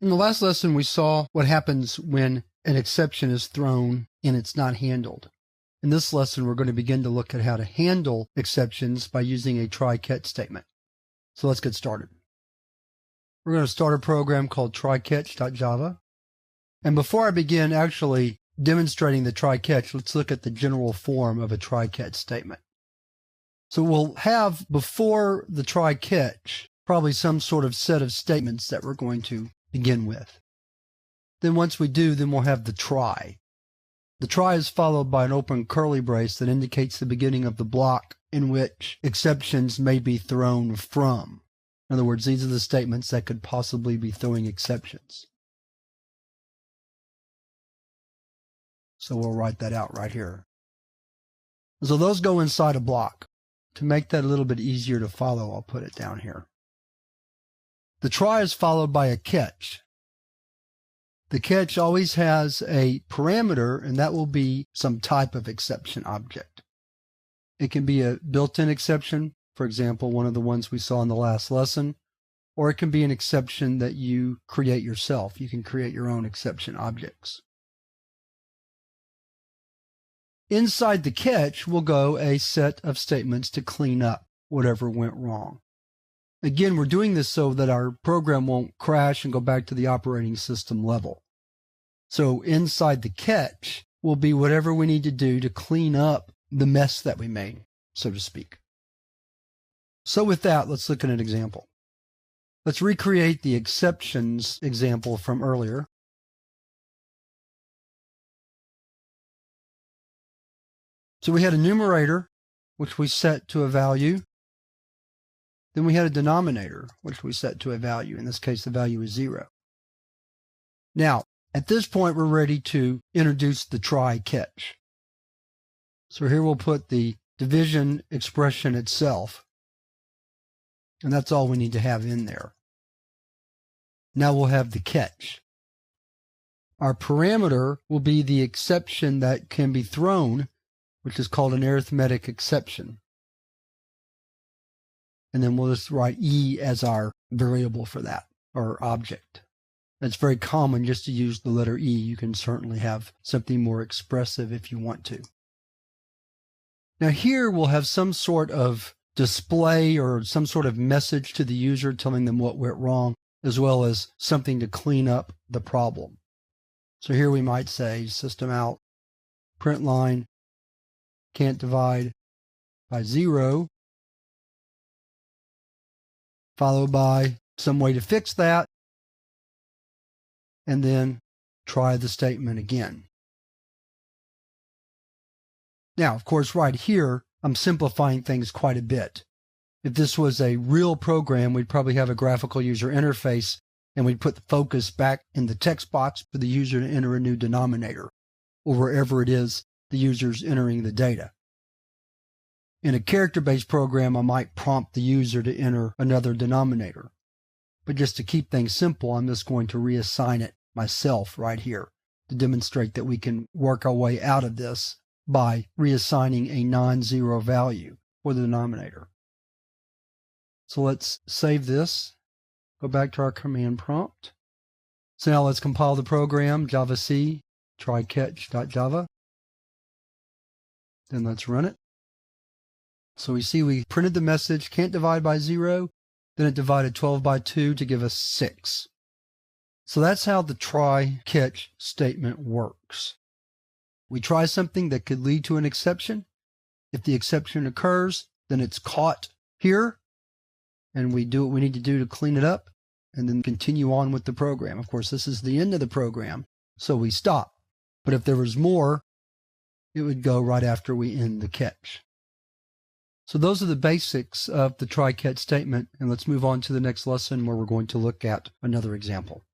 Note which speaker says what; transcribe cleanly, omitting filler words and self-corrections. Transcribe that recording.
Speaker 1: In the last lesson, we saw what happens when an exception is thrown and it's not handled. In this lesson, we're going to begin to look at how to handle exceptions by using a try-catch statement. So let's get started. We're going to start a program called try-catch.java. And before I begin actually demonstrating the try-catch, let's look at the general form of a try-catch statement. So we'll have before the try-catch probably some sort of set of statements that we're going to begin with. Then once we do, then we'll have the try. The try is followed by an open curly brace that indicates the beginning of the block in which exceptions may be thrown from. In other words, these are the statements that could possibly be throwing exceptions. So we'll write that out right here. So those go inside a block. To make that a little bit easier to follow, I'll put it down here. The try is followed by a catch. The catch always has a parameter, and that will be some type of exception object. It can be a built-in exception, for example, one of the ones we saw in the last lesson, or it can be an exception that you create yourself. You can create your own exception objects. Inside the catch will go a set of statements to clean up whatever went wrong. Again, we're doing this so that our program won't crash and go back to the operating system level. So inside the catch will be whatever we need to do to clean up the mess that we made, so to speak. So with that, let's look at an example. Let's recreate the exceptions example from earlier. So we had a numerator, which we set to a value. Then we had a denominator, which we set to a value. In this case, the value is 0. Now, at this point, we're ready to introduce the try-catch. So here we'll put the division expression itself. And that's all we need to have in there. Now we'll have the catch. Our parameter will be the exception that can be thrown, which is called an arithmetic exception. And then we'll just write E as our variable for that, or object. It's very common just to use the letter E. You can certainly have something more expressive if you want to. Now here we'll have some sort of display or some sort of message to the user telling them what went wrong, as well as something to clean up the problem. So here we might say system out, print line, can't divide by 0, followed by some way to fix that, and then try the statement again. Now, of course, right here, I'm simplifying things quite a bit. If this was a real program, we'd probably have a graphical user interface, and we'd put the focus back in the text box for the user to enter a new denominator, or wherever it is the user's entering the data. In a character-based program, I might prompt the user to enter another denominator. But just to keep things simple, I'm just going to reassign it myself right here to demonstrate that we can work our way out of this by reassigning a non-zero value for the denominator. So let's save this, go back to our command prompt. So now let's compile the program, javac, try-catch.java. Then let's run it. So we see we printed the message, can't divide by 0, then it divided 12 by 2 to give us 6. So that's how the try-catch statement works. We try something that could lead to an exception. If the exception occurs, then it's caught here, and we do what we need to do to clean it up, and then continue on with the program. Of course, this is the end of the program, so we stop. But if there was more, it would go right after we end the catch. So those are the basics of the try-catch statement, and let's move on to the next lesson where we're going to look at another example.